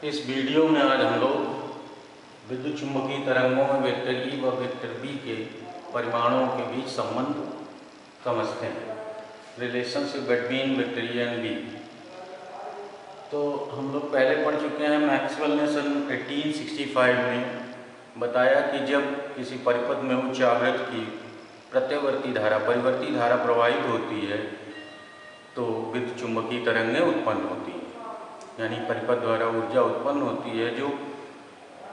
इस वीडियो में आज हम लोग विद्युत चुम्बकीय तरंगों में वेक्टर ई व वेक्टर बी के परिमाणों के बीच संबंध समझते हैं, relationship between vector E and B. तो हम लोग पहले पढ़ चुके हैं। मैक्सवेल ने सन 1865 में बताया कि जब किसी परिपथ में उच्च आवृत्ति की प्रत्यावर्ती धारा परिवर्ती धारा प्रवाहित होती है तो विद्युत चुम्बकीय तरंगें उत्पन्न होती हैं, यानी परिपथ द्वारा ऊर्जा उत्पन्न होती है जो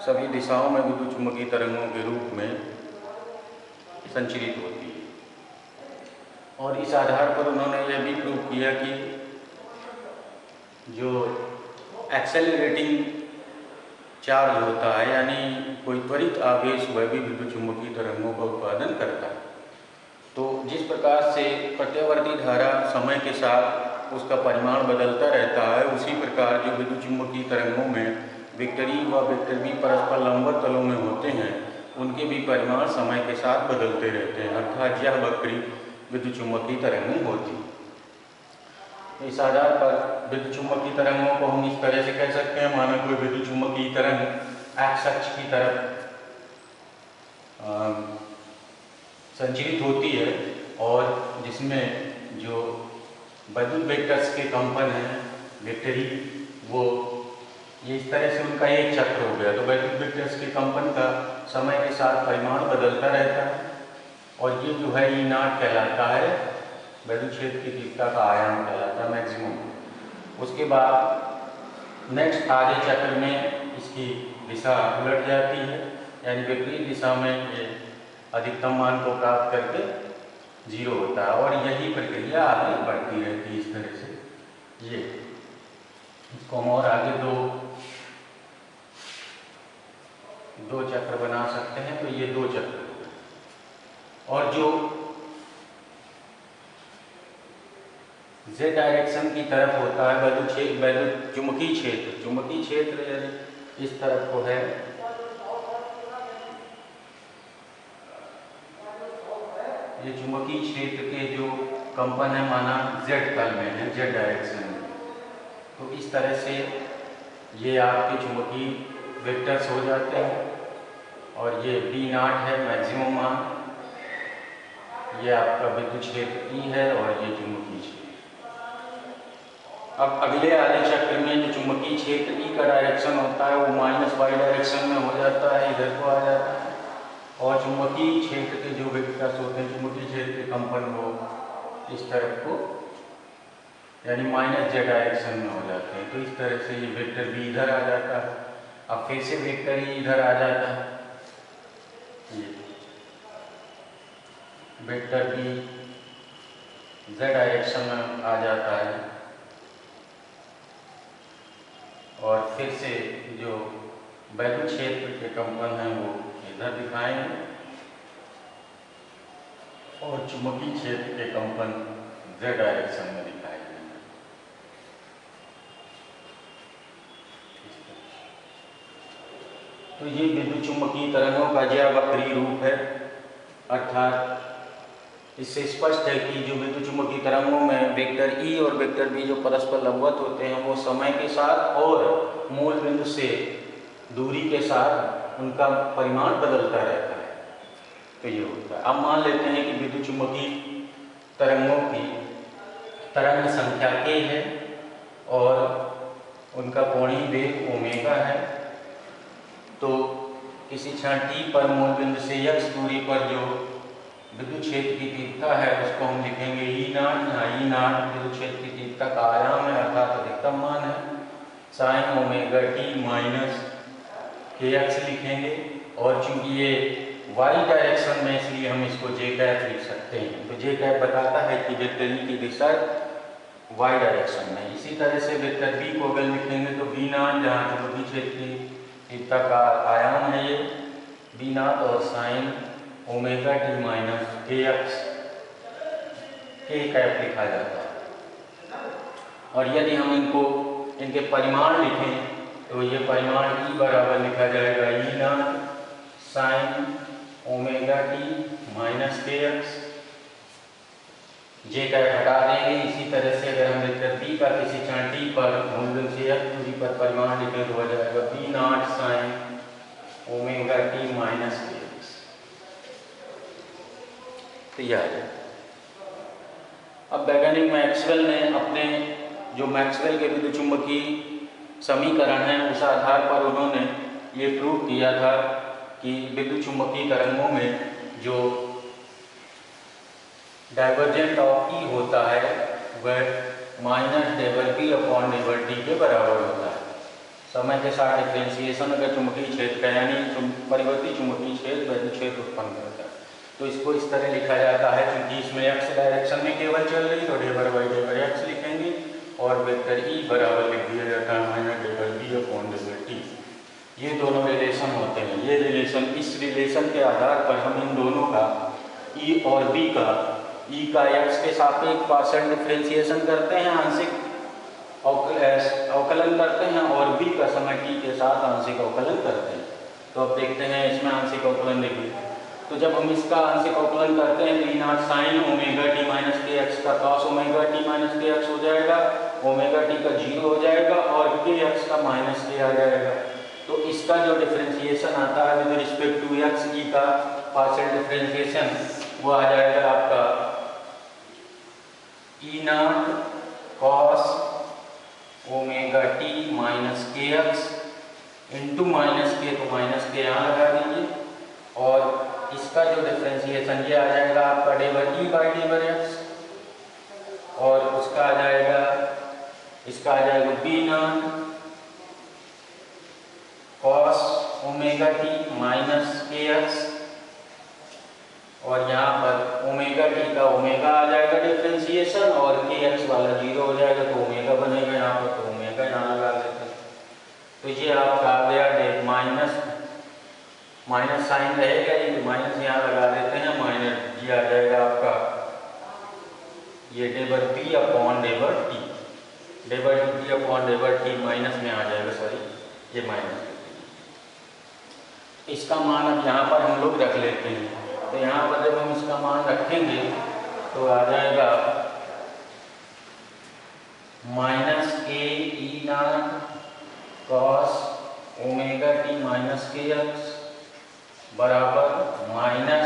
सभी दिशाओं में विद्युत चुम्बकीय तरंगों के रूप में संचरित होती है। और इस आधार पर उन्होंने यह भी प्रूव किया कि जो एक्सेलरेटिंग चार्ज होता है, यानी कोई त्वरित आवेश, वह भी विद्युत चुम्बकीय तरंगों का उत्पादन करता है। तो जिस प्रकार से प्रत्यावर्ती धारा समय के साथ उसका परिमाण बदलता रहता है, उसी प्रकार जो विद्युत चुम्बकीय तरंगों में वेक्टर ई व वेक्टर बी परस्पर लंबवत तलों में होते हैं, उनके भी परिमाण समय के साथ बदलते रहते हैं, अर्थात यह वक्री विद्युत चुम्बकीय तरंगें होती हैं। इस आधार पर विद्युत चुम्बकीय तरंगों को हम इस तरह से कह सकते हैं, माना कोई विद्युत चुम्बकीय तरंग एक्स अक्ष की तरफ संचरित होती है और जिसमें जो विद्युत वेक्टर्स के कंपन हैं वेक्टर ई, वो ये इस तरह से उनका एक चक्र हो गया। तो विद्युत वेक्टर्स के कंपन का समय के साथ परिमाण बदलता रहता है और ये जो है ई नॉट कहलाता है, विद्युत क्षेत्र की तीव्रता का आयाम कहलाता है, मैक्सिमम। उसके बाद नेक्स्ट आगे चक्र में इसकी दिशा उलट जाती है, यानी विपरीत दिशा में ये अधिकतम मान को प्राप्त करके 0 होता है और यही प्रक्रिया आगे बढ़ती रहती है। इस तरह से ये इसको हम और आगे दो चक्र बना सकते हैं। तो ये 2 चक्र हो गए और जो z डायरेक्शन की तरफ होता है विद्युत चुंबकीय क्षेत्र यदि इस तरफ को है, ये चुंबकीय क्षेत्र के जो कंपन है माना z तल में है, z डायरेक्शन में, तो इस तरह से ये आपके चुंबकीय वेक्टर्स हो जाते हैं और ये बी नॉट है मैक्सिमम मान, ये आपका विद्युत क्षेत्र ई है और ये चुंबकीय क्षेत्र। अब अगले आधे चक्र में जो चुंबकीय क्षेत्र ई का डायरेक्शन होता है वो -y डायरेक्शन में हो जाता है, इधर को आ जाता है और चुंबकीय क्षेत्र के जो वेक्टर्स होते हैं, चुंबकीय क्षेत्र के कंपन वो इस तरफ को यानी -z डायरेक्शन में हो जाते हैं। तो इस तरह से ये वेक्टर बी इधर आ जाता है। अब फिर से वेक्टर ई इधर आ जाता है, ये वेक्टर बी z डायरेक्शन में आ जाता है और फिर से जो विद्युत क्षेत्र के कंपन हैं वो इधर दिखाएंगे और चुंबकीय क्षेत्र के कंपन z डायरेक्शन में दिखाई देंगे। तो ये विद्युत चुंबकीय तरंगों का ज्यावक्रीय रूप है, अर्थात इससे स्पष्ट है कि जो विद्युत चुंबकीय तरंगों में वेक्टर ई और वेक्टर बी जो परस्पर लंबवत होते हैं वो समय के साथ और मूल बिंदु से दूरी के साथ उनका परिमाण बदलता रहता है। तो ये होता है। अब मान लेते हैं कि विद्युत चुंबकीय तरंगों की तरंग संख्या k है और उनका कोणीय वेग ओमेगा है। तो किसी क्षण t पर मूल बिंदु से x दूरी पर जो विद्युत क्षेत्र की तीव्रता है उसको हम लिखेंगे ई नॉट, जहाँ ई नॉट विद्युत क्षेत्र की तीव्रता का आयाम है अर्थात अधिकतम मान है, sign omega T minus kx लिखेंगे और चूंकि ये y डायरेक्शन में इसलिए हम इसको j कैप लिख सकते हैं। तो j कैप बताता है कि वेक्टर ई की दिशा y डायरेक्शन में। इसी तरह से वेक्टर b को अगर लिखेंगे तो b नॉट, जहाँ चुंबकीय क्षेत्र की तीव्रता का आयाम है ये b नॉट और sign omega T minus kx k cap लिखा जाता है। और यदि हम इनके परिमाण लिखें तो ये परिमाण E बराबर लिखा जाएगा E naught sine omega T minus kx, J cap हटा देंगे। इसी तरह से अगर हम वेक्टर बी का किसी क्षण t पर मूल बिंदु से x दूरी पर परिमाण लिखें तो हो जाएगा B naught sine omega T minus के एक्स। तैयार है। अब वैज्ञानिक मैक्सवेल ने अपने जो मैक्सवेल के विद्युत चुंबकीय समीकरण हैं उस आधार पर उन्होंने ये प्रूव किया था कि विद्युत चुंबकीय तरंगों में जो डाइवर्जेंट ऑफ ई होता है वह minus devil P upon del T के बराबर होता है। समय के साथ डिफ्रेंसिएशन अगर चुंबकीय क्षेत्र का यानी परिवर्ती चुंबकीय क्षेत्र वैद्युत क्षेत्र उत्पन्न करता है। तो इसको इस तरह लिखा जाता है, क्योंकि इसमें एक्स डायरेक्शन में केवल चल रही तो डेबर बाई डेबर एक्स लिखेंगे और वेक्टर ई बराबर लिख दिया जाता है minus del B upon del t. ये दोनों रिलेशन होते हैं। ये रिलेशन, इस रिलेशन के आधार पर हम इन दोनों का ई और बी का, ई का एक्स के सापेक्ष पार्शियल डिफ्रेंसिएशन करते हैं, आंशिक अवकलन करते हैं, और बी का समय टी के साथ आंशिक अवकलन करते हैं। तो अब देखते हैं इसमें आंशिक अवकलन देखिए। तो जब हम इसका आंशिक अवकलन करते हैं तो E naught sine omega T minus के एक्स का कॉस ओमेगा टी माइनस के एक्स हो जाएगा, ओमेगा टी का 0 हो जाएगा और के एक्स का माइनस के आ जाएगा। तो इसका जो डिफ्रेंसिएशन आता है with respect to X, E का पार्शियल डिफ्रेंसिएशन वो आ जाएगा आपका E naught cos omega T minus के एक्स इंटू माइनस के, तो माइनस के यहाँ लगा दीजिए, और इसका जो डिफ्रेंसिएशन ये आ जाएगा आपका डेबर ई बाई डेबर एक्स, और उसका आ जाएगा, इसका आ जाएगा B naught cos omega T minus के एक्स, और यहाँ पर ओमेगा टी का ओमेगा आ जाएगा डिफ्रेंसिएशन और के एक्स वाला 0 हो जाएगा, तो ओमेगा बनेगा यहाँ पर, तो ओमेगा यहाँ लगा देते हैं। तो ये आपका आ गया माइनस साइन रहेगा, ये माइनस यहाँ लगा देते हैं, माइनस ये आ जाएगा आपका ये डेबर पी अपॉन डेबर टी, डेबर पी अपॉन डेबर टी माइनस में आ जाएगा, सॉरी ये माइनस। इसका मान अब यहाँ पर हम लोग रख लेते हैं। तो यहाँ पर जब हम इसका मान रखेंगे तो आ जाएगा minus K E naught cos omega T minus के एक्स बराबर minus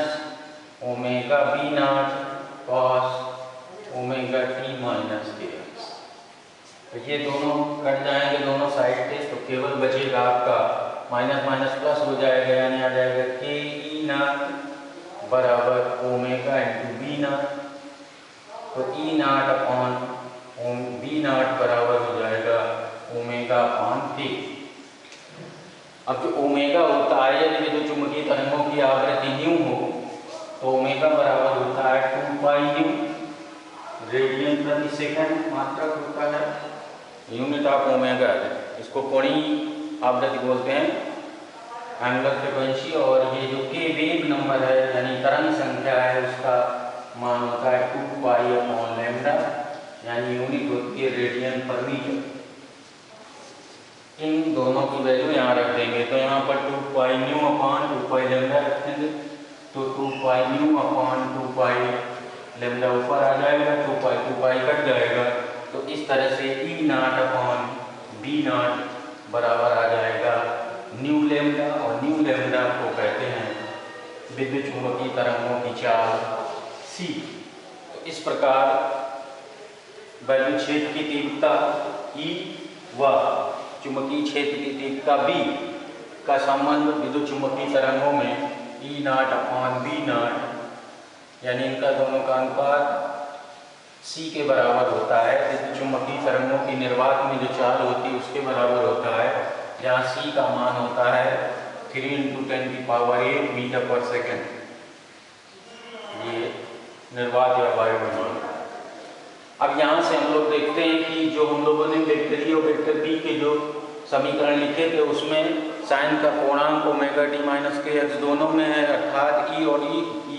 omega B naught cos omega T minus के एक्स। तो ये दोनों कट जाएंगे दोनों साइड से, तो केवल बचेगा आपका माइनस माइनस प्लस हो जाएगा, यानी आ जाएगा के ई नॉट बराबर ओमेगा इंटू बी नॉट। तो E not upon B not बराबर हो जाएगा ओमेगा अपॉन के। अब जो ओमेगा होता है, यदि जो चुंबकीय तरंगों की आवृत्ति न्यू हो तो ओमेगा बराबर होता है 2 पाई न्यू रेडियन प्रति सेकंड मात्रक होता है, यूनिट ऑफ ओमेगा है। इसको कोणीय आवृत्ति बोलते हैं, एंगुलर फ्रीक्वेंसी। और ये जो के वेव नंबर है यानी तरंग संख्या है उसका मान होता है 2 पाई अपॉन लैम्डा, यानी यूनिट होती है रेडियन पर मीटर। इन दोनों की वैल्यू यहाँ रख देंगे, तो यहाँ पर 2 पाई न्यू अपॉन 2 पाई लैम्डा रखेंगे, तो 2 पाई न्यू अपॉन 2 पाई लैम्डा ऊपर आ जाएगा, 2 पाई कट जाएगा। तो इस तरह से ई नॉट अपॉन बी नॉट बराबर आ जाएगा न्यू लैम्डा, और न्यू लैम्डा को कहते हैं विद्युत चुंबकीय तरंगों की चाल सी। तो इस प्रकार वैद्युत क्षेत्र की तीव्रता ई व चुंबकीय क्षेत्र की तीव्रता बी का संबंध विद्युत चुंबकीय तरंगों में ई नॉट अपॉन बी नॉट यानी इनका दोनों का अनुपात सी के बराबर होता है। विद्युत चुंबकीय तरंगों की निर्वात में जो चाल होती है उसके बराबर होता है, जहाँ सी का मान होता है 3 × 10⁸ मीटर पर सेकेंड। ये निर्वात या वायुगमन। अब यहाँ से हम लोग देखते हैं कि जो हम लोगों ने वेक्टर ई और वेक्टर बी के जो समीकरण लिखे थे उसमें साइन का पूर्णांक ओमेगा टी माइनस के एक्स दोनों में है, अर्थात ई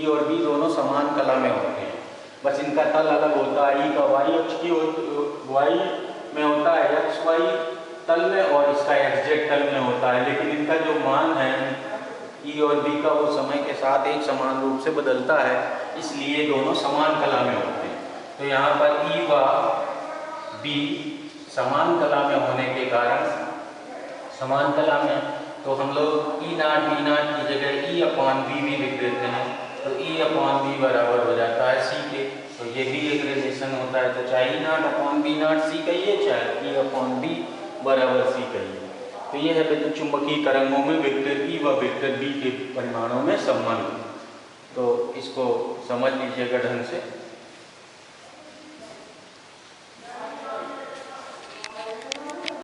और बी दोनों समान कला में होते हैं, बस इनका तल अलग होता है। ई का वाई अक्ष की वाई में होता है, एक्स वाई तल में, और इसका एक्स जेड तल में होता है, लेकिन इनका जो मान है ई और बी का वो समय के साथ एक समान रूप से बदलता है, इसलिए दोनों समान कला में होते हैं। तो यहाँ पर ई व बी समान कला में होने के कारण, समान कला में तो हम लोग ई नॉट बी नॉट की जगह ई अपॉन बी भी लिख देते हैं, तो ई अपॉन बी बराबर हो जाता है सी के। तो ये भी एक रिलेशन होता है, तो चाहे ई नॉट अपॉन बी नॉट सी कहिए, चाहे ई अपॉन बी बराबर सी कहिए। तो ये है विद्युत चुंबकीय तरंगों में वेक्टर ई व वेक्टर बी के परिमाणों में संबंध। तो इसको समझ लीजिएगा ढंग से।